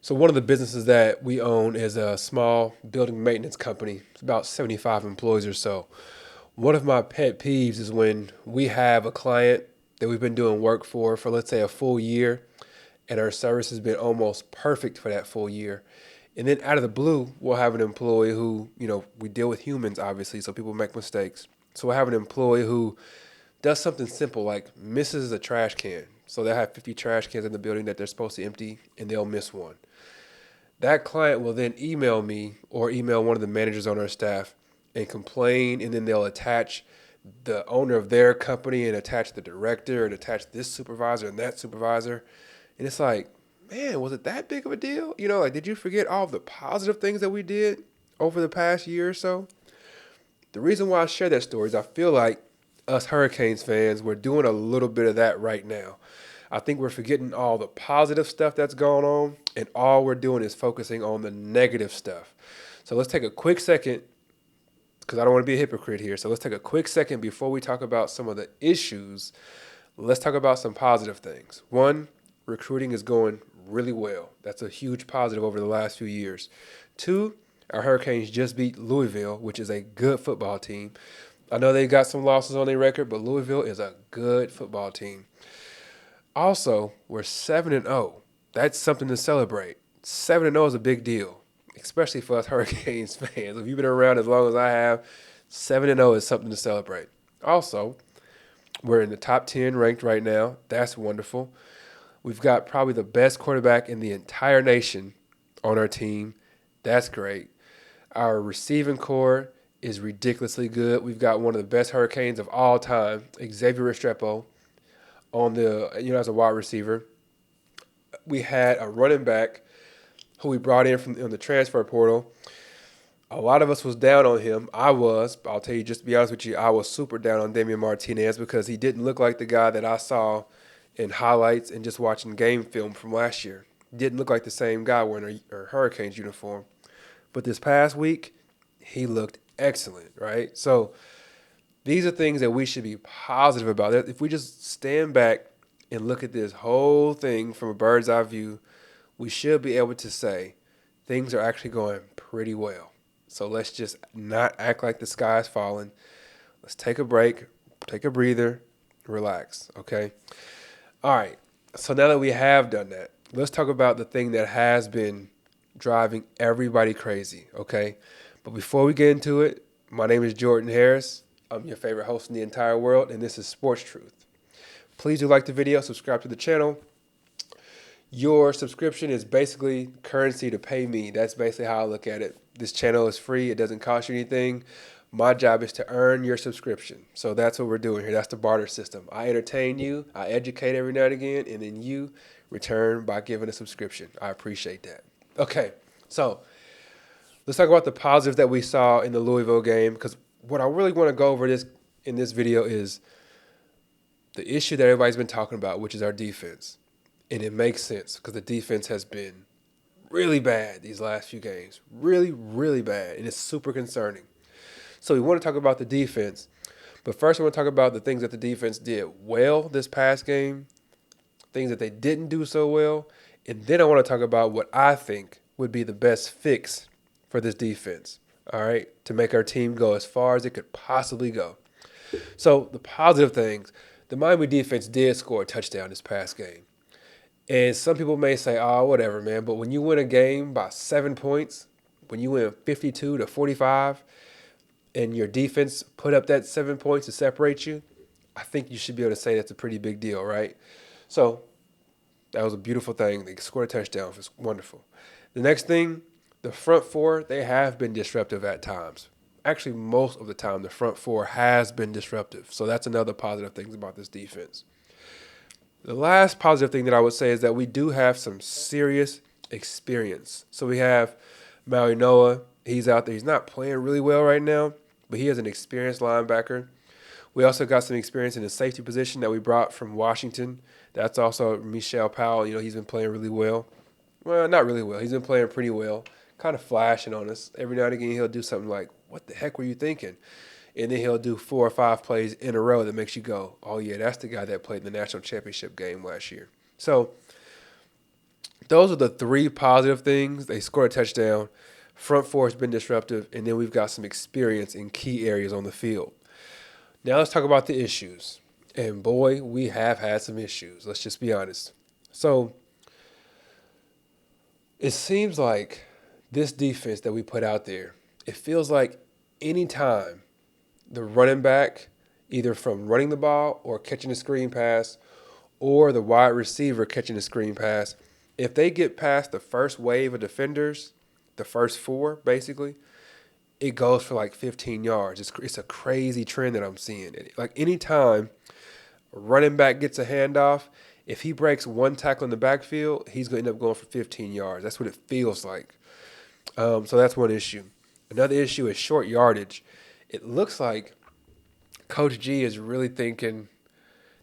So one of the businesses that we own is a small building maintenance company. It's about 75 employees or so. One of my pet peeves is when we have a client that we've been doing work for let's say a full year, and our service has been almost perfect for that full year. And then out of the blue, we'll have an employee who, we deal with humans obviously, so people make mistakes. So we'll have an employee who does something simple like misses a trash can. So they'll have 50 trash cans in the building that they're supposed to empty, and they'll miss one. That client will then email me or email one of the managers on our staff and complain, and then they'll attach the owner of their company and attach the director and attach this supervisor and that supervisor. And it's like, man, was it that big of a deal? Like, did you forget all of the positive things that we did over the past year or so? The reason why I share that story is I feel like us Hurricanes fans, we're doing a little bit of that right now. I think we're forgetting all the positive stuff that's going on, and all we're doing is focusing on the negative stuff. So let's take a quick second, because I don't want to be a hypocrite here. So let's take a quick second before we talk about some of the issues. Let's talk about some positive things. One, recruiting is going really well. That's a huge positive over the last few years. Two, our Hurricanes just beat Louisville, which is a good football team. I know they got some losses on their record, but Louisville is a good football team. Also, we're 7-0. That's something to celebrate. 7-0 is a big deal, especially for us Hurricanes fans. If you've been around as long as I have, 7-0 is something to celebrate. Also, we're in the top 10 ranked right now. That's wonderful. We've got probably the best quarterback in the entire nation on our team. That's great. Our receiving core is ridiculously good. We've got one of the best Hurricanes of all time, Xavier Restrepo, on the as a wide receiver. We had a running back who we brought in from on the transfer portal. A lot of us was down on him. I was. I'll tell you, just to be honest with you, I was super down on Damian Martinez because he didn't look like the guy that I saw in highlights and just watching game film from last year. Didn't look like the same guy wearing a Hurricanes uniform. But this past week, he looked excellent, right? So these are things that we should be positive about. If we just stand back and look at this whole thing from a bird's eye view, we should be able to say things are actually going pretty well. So let's just not act like the sky is falling. Let's take a break, take a breather, relax, okay? All right, so now that we have done that, let's talk about the thing that has been driving everybody crazy, okay? But before we get into it, my name is Jordan Harris. I'm your favorite host in the entire world, and this is Sports Truth. Please do like the video, subscribe to the channel. Your subscription is basically currency to pay me. That's basically how I look at it. This channel is free. It doesn't cost you anything. My job is to earn your subscription. So that's what we're doing here. That's the barter system. I entertain you. I educate every now and again, and then you return by giving a subscription. I appreciate that. Okay, so let's talk about the positives that we saw in the Louisville game, because what I really want to go over in this video is the issue that everybody's been talking about, which is our defense. And it makes sense because the defense has been really bad these last few games. Really, really bad. And it's super concerning. So we want to talk about the defense. But first I want to talk about the things that the defense did well this past game, things that they didn't do so well. And then I want to talk about what I think would be the best fix for this defense, all right, to make our team go as far as it could possibly go. So the positive things, the Miami defense did score a touchdown this past game. And some people may say, oh, whatever, man. But when you win a game by 7 points, when you win 52-45, and your defense put up that 7 points to separate you, I think you should be able to say that's a pretty big deal, right? So that was a beautiful thing. They scored a touchdown. It was wonderful. The next thing, the front four, they have been disruptive at times. Actually, most of the time, the front four has been disruptive. So that's another positive thing about this defense. The last positive thing that I would say is that we do have some serious experience. So we have Maui Noah. He's out there. He's not playing really well right now, but he is an experienced linebacker. We also got some experience in the safety position that we brought from Washington. That's also Michelle Powell. He's been playing really well. Well, not really well. He's been playing pretty well, kind of flashing on us. Every now and again, he'll do something like, what the heck were you thinking? And then he'll do 4 or 5 plays in a row that makes you go, oh, yeah, that's the guy that played in the national championship game last year. So Those are the three positive things. They scored a touchdown. Front four has been disruptive, and then we've got some experience in key areas on the field. Now let's talk about the issues. And boy, we have had some issues. Let's just be honest. So it seems like this defense that we put out there, it feels like anytime the running back, either from running the ball or catching a screen pass, or the wide receiver catching a screen pass, if they get past the first wave of defenders, the first four basically, it goes for like 15 yards. It's a crazy trend that I'm seeing. Like anytime a running back gets a handoff, if he breaks one tackle in the backfield, he's going to end up going for 15 yards. That's what it feels like. So that's one issue. Another issue is short yardage. It looks like Coach G is really thinking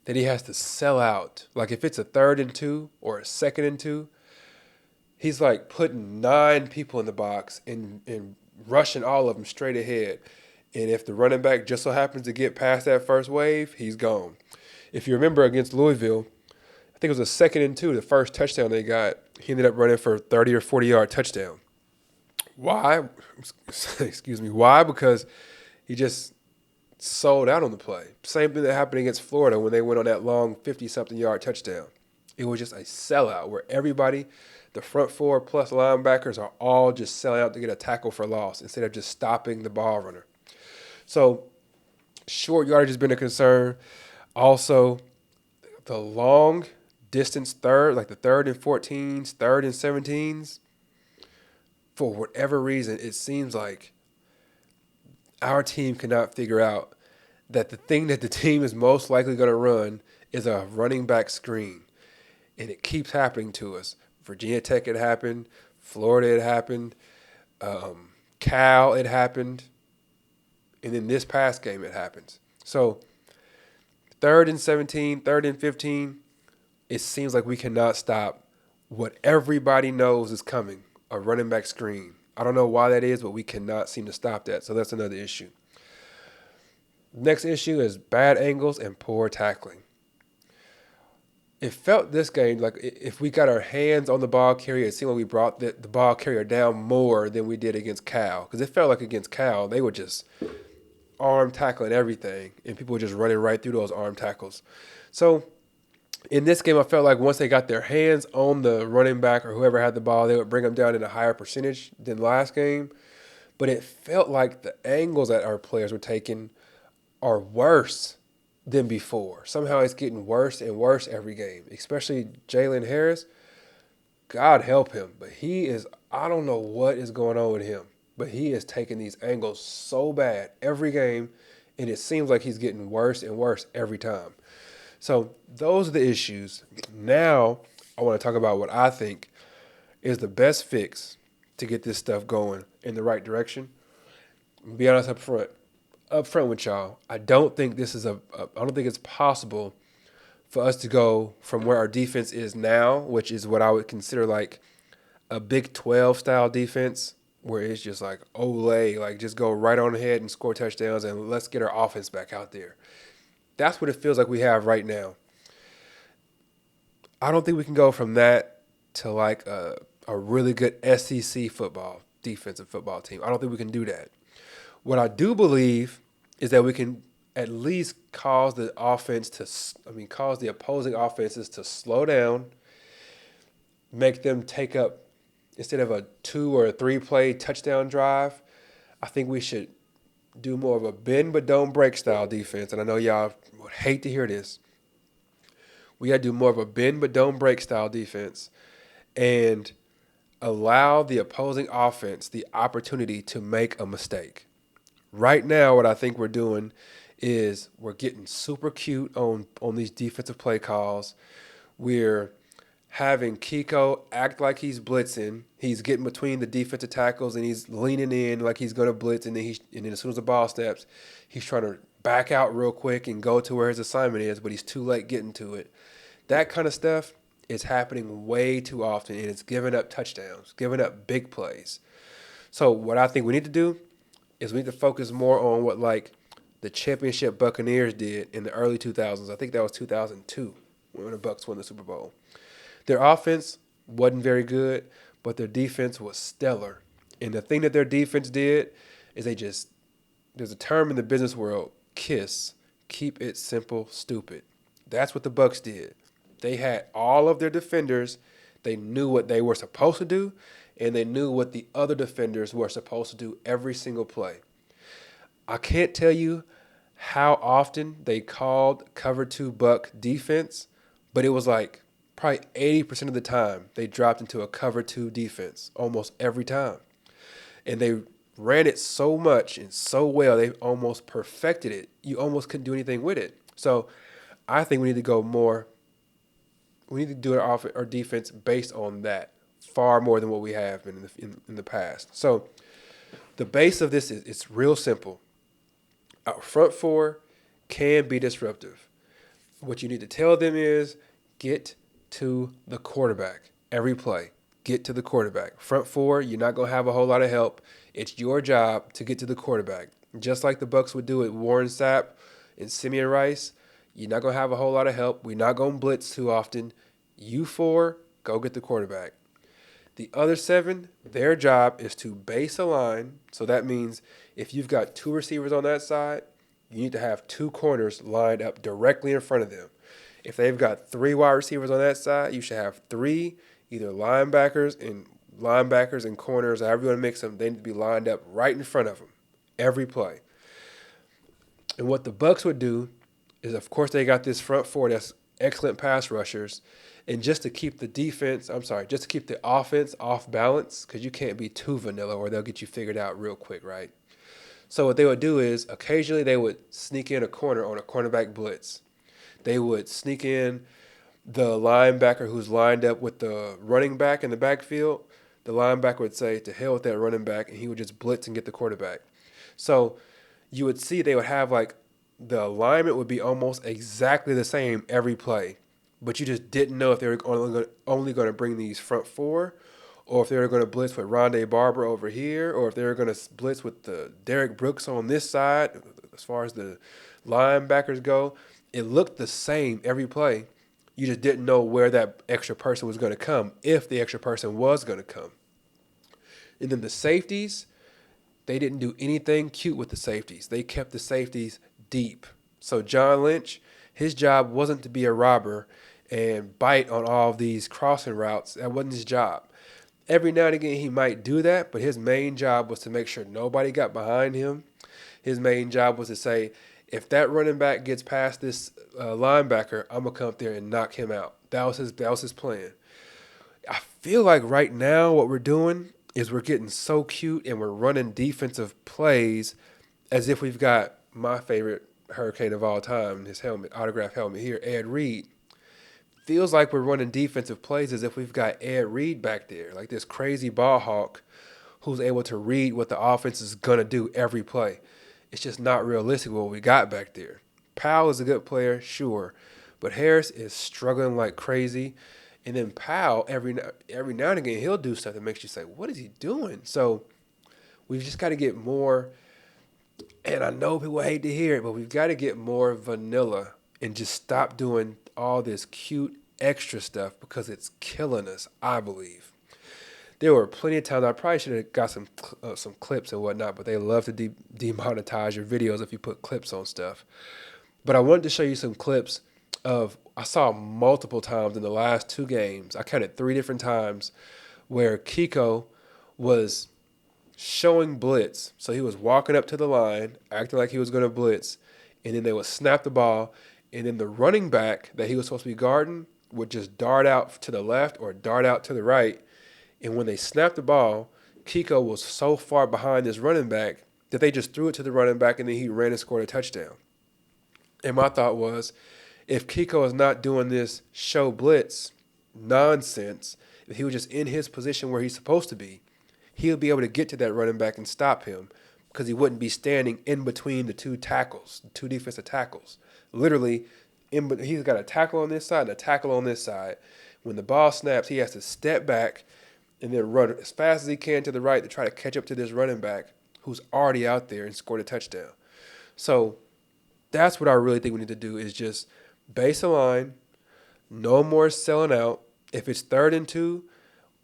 that he has to sell out. Like if it's a 3rd and 2 or a 2nd and 2, he's like putting 9 people in the box and rushing all of them straight ahead. And if the running back just so happens to get past that first wave, he's gone. If you remember against Louisville, I think it was a 2nd and 2, the first touchdown they got, he ended up running for a 30 or 40-yard touchdown. Why? Excuse me. Why? Because he just sold out on the play. Same thing that happened against Florida when they went on that long 50-something yard touchdown. It was just a sellout where everybody, the front four plus linebackers, are all just selling out to get a tackle for loss instead of just stopping the ball runner. So short yardage has been a concern. Also, the long distance third, like the 3rd and 14s, 3rd and 17s, for whatever reason, it seems like our team cannot figure out that the thing that the team is most likely going to run is a running back screen. And it keeps happening to us. Virginia Tech, it happened. Florida, it happened. Cal, it happened. And then this past game, it happens. So 3rd and 17, 3rd and 15, it seems like we cannot stop what everybody knows is coming, a running back screen. I don't know why that is, but we cannot seem to stop that. So that's another issue. Next issue is bad angles and poor tackling. It felt this game like if we got our hands on the ball carrier, it seemed like we brought the ball carrier down more than we did against Cal. Because it felt like against Cal, they were just arm tackling everything, and people were just running right through those arm tackles. So in this game, I felt like once they got their hands on the running back or whoever had the ball, they would bring them down in a higher percentage than last game. But it felt like the angles that our players were taking are worse than before. Somehow it's getting worse and worse every game, especially Jalen Harris. God help him. But he is, I don't know what is going on with him, but he is taking these angles so bad every game, and it seems like he's getting worse and worse every time. So those are the issues. Now I want to talk about what I think is the best fix to get this stuff going in the right direction. I'll be honest up front with y'all. I don't think this is I don't think it's possible for us to go from where our defense is now, which is what I would consider like a Big 12 style defense, where it's just like Olay, like just go right on ahead and score touchdowns and let's get our offense back out there. That's what it feels like we have right now. I don't think we can go from that to like a really good SEC football, defensive football team. I don't think we can do that. What I do believe is that we can at least cause the opposing offenses to slow down, make them take up, instead of a 2 or a 3 play touchdown drive, I think we should do more of a bend but don't break style defense. And I know y'all would hate to hear this. We got to do more of a bend but don't break style defense and allow the opposing offense the opportunity to make a mistake. Right now, what I think we're doing is we're getting super cute on these defensive play calls. We're having Kiko act like he's blitzing. He's getting between the defensive tackles and he's leaning in like he's going to blitz. And then as soon as the ball snaps, he's trying to back out real quick and go to where his assignment is, but he's too late getting to it. That kind of stuff is happening way too often, and it's giving up touchdowns, giving up big plays. So what I think we need to do is we need to focus more on what like the championship Buccaneers did in the early 2000s. I think that was 2002 when the Bucs won the Super Bowl. Their offense wasn't very good, but their defense was stellar. And the thing that their defense did is there's a term in the business world, KISS, keep it simple, stupid. That's what the Bucks did. They had all of their defenders, they knew what they were supposed to do, and they knew what the other defenders were supposed to do every single play. I can't tell you how often they called cover two Buck defense, but it was like probably 80% of the time they dropped into a cover two defense almost every time. And they ran it so much and so well, they almost perfected it. You almost couldn't do anything with it. So I think we need to go more. We need to do our defense based on that far more than what we have been in the past. So the base of this is it's real simple. Our front four can be disruptive. What you need to tell them is get to the quarterback every play. Get to the quarterback. Front four, you're not going to have a whole lot of help. It's your job to get to the quarterback. Just like the Bucks would do with Warren Sapp and Simeon Rice, you're not going to have a whole lot of help. We're not going to blitz too often. You four, go get the quarterback. The other seven, their job is to base a line. So that means if you've got two receivers on that side, you need to have two corners lined up directly in front of them. If they've got three wide receivers on that side, you should have three either linebackers and corners, however you want to mix them. They need to be lined up right in front of them every play. And what the Bucks would do is, of course, they got this front four that's excellent pass rushers. And just to keep just to keep the offense off balance, because you can't be too vanilla or they'll get you figured out real quick, right? So what they would do is occasionally they would sneak in a corner on a cornerback blitz. They would sneak in the linebacker who's lined up with the running back in the backfield. The linebacker would say, to hell with that running back, and he would just blitz and get the quarterback. So you would see they would have like the alignment would be almost exactly the same every play. But you just didn't know if they were only going to bring these front four, or if they were going to blitz with Rondé Barber over here, or if they were going to blitz with the Derek Brooks on this side. As far as the linebackers go, it looked the same every play. You just didn't know where that extra person was going to come, if the extra person was going to come. And then the safeties, they didn't do anything cute with the safeties. They kept the safeties deep. So John Lynch, his job wasn't to be a robber and bite on all of these crossing routes. That wasn't his job. Every now and again he might do that, but his main job was to make sure nobody got behind him. His main job was to say, if that running back gets past this linebacker, I'm going to come up there and knock him out. That was his plan. I feel like right now what we're doing is we're getting so cute and we're running defensive plays as if we've got my favorite Hurricane of all time, his helmet, autograph helmet here, Ed Reed. Feels like we're running defensive plays as if we've got Ed Reed back there, like this crazy ball hawk who's able to read what the offense is going to do every play. It's just not realistic what we got back there. Powell is a good player, sure, but Harris is struggling like crazy. And then Powell, every now and again, he'll do stuff that makes you say, what is he doing? So we've just got to get more, and I know people hate to hear it, but we've got to get more vanilla and just stop doing all this cute extra stuff because it's killing us, I believe. There were plenty of times I probably should have got some clips and whatnot, but they love to demonetize your videos if you put clips on stuff. But I wanted to show you some clips I saw multiple times in the last two games. I counted 3 different times where Kiko was showing blitz. So he was walking up to the line, acting like he was going to blitz, and then they would snap the ball, and then the running back that he was supposed to be guarding would just dart out to the left or dart out to the right. And when they snapped the ball, Kiko was so far behind this running back that they just threw it to the running back, and then he ran and scored a touchdown. And my thought was, if Kiko is not doing this show blitz nonsense, if he was just in his position where he's supposed to be, he'll be able to get to that running back and stop him because he wouldn't be standing in between the two defensive tackles. Literally, he's got a tackle on this side and a tackle on this side. When the ball snaps, he has to step back and then run as fast as he can to the right to try to catch up to this running back who's already out there and scored a touchdown. So that's what I really think we need to do is just base a line, no more selling out. If it's 3rd and 2,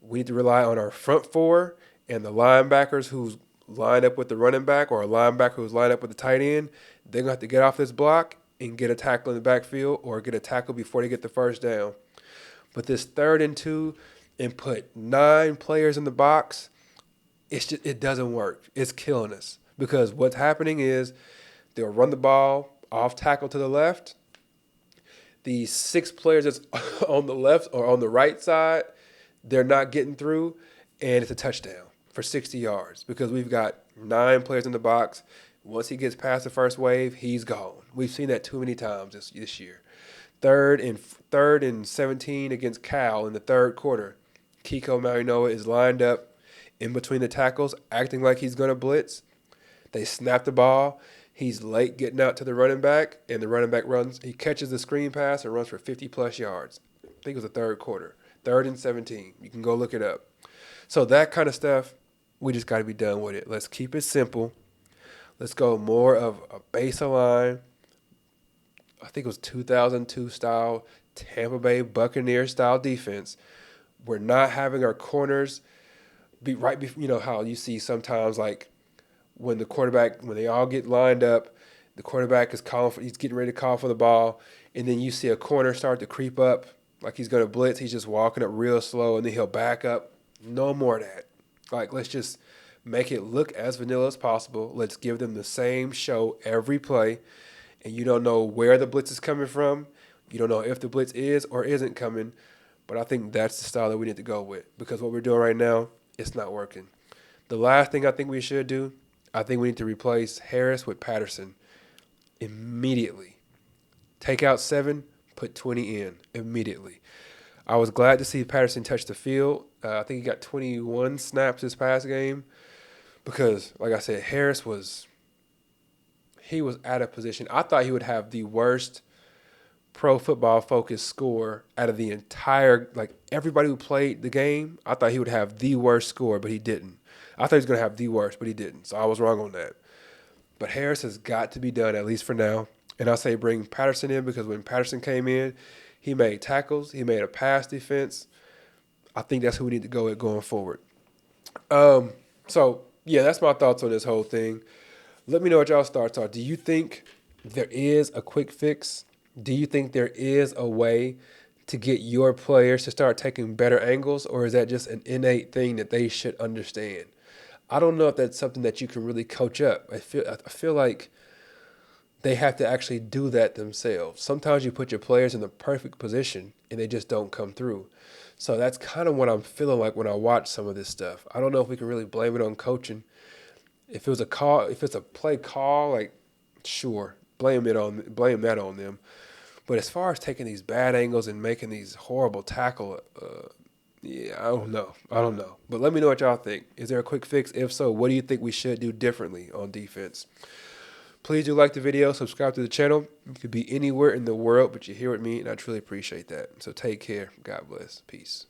We need to rely on our front four and the linebackers who's lined up with the running back or a linebacker who's lined up with the tight end. They're going to have to get off this block and get a tackle in the backfield or get a tackle before they get the first down. But this 3rd and 2 and put 9 players in the box, it doesn't work. It's killing us because what's happening is they'll run the ball off tackle to the left. The 6 players that's on the left or on the right side, they're not getting through, and it's a touchdown for 60 yards because we've got 9 players in the box. Once he gets past the first wave, he's gone. We've seen that too many times this year. Third and 17 against Cal in the 3rd quarter. Kiko Malinoa is lined up in between the tackles, acting like he's going to blitz. They snap the ball. He's late getting out to the running back, and the running back runs. He catches the screen pass and runs for 50-plus yards. I think it was the 3rd quarter. 3rd and 17. You can go look it up. So that kind of stuff, we just got to be done with it. Let's keep it simple. Let's go more of a baseline. I think it was 2002 style, Tampa Bay Buccaneers style defense. We're not having our corners be right before, how you see sometimes like when they all get lined up, the quarterback is he's getting ready to call for the ball, and then you see a corner start to creep up like he's going to blitz. He's just walking up real slow, and then he'll back up. No more of that. Like, let's just make it look as vanilla as possible. Let's give them the same show every play, and you don't know where the blitz is coming from. You don't know if the blitz is or isn't coming, but I think that's the style that we need to go with because what we're doing right now, it's not working. The last thing I think we should do, I think we need to replace Harris with Patterson immediately. Take out 7, put 20 in immediately. I was glad to see Patterson touch the field. I think he got 21 snaps this past game because, like I said, Harris was out of position. I thought he would have the worst Pro Football Focus score out of the entire, like everybody who played the game. I thought he would have the worst score, but he didn't. I thought he was going to have the worst, but he didn't. So I was wrong on that. But Harris has got to be done, at least for now. And I say bring Patterson in because when Patterson came in, he made tackles. He made a pass defense. I think that's who we need to go with going forward. So, yeah, that's my thoughts on this whole thing. Let me know what y'all's thoughts are. Do you think there is a quick fix? Do you think there is a way to get your players to start taking better angles, or is that just an innate thing that they should understand? I don't know if that's something that you can really coach up. I feel like they have to actually do that themselves. Sometimes you put your players in the perfect position and they just don't come through. So that's kind of what I'm feeling like when I watch some of this stuff. I don't know if we can really blame it on coaching. If it's a play call, like sure, blame that on them. But as far as taking these bad angles and making these horrible tackle, yeah, I don't know. But let me know what y'all think. Is there a quick fix? If so, what do you think we should do differently on defense? Please do like the video, subscribe to the channel. You could be anywhere in the world, but you're here with me, and I truly appreciate that. So take care. God bless. Peace.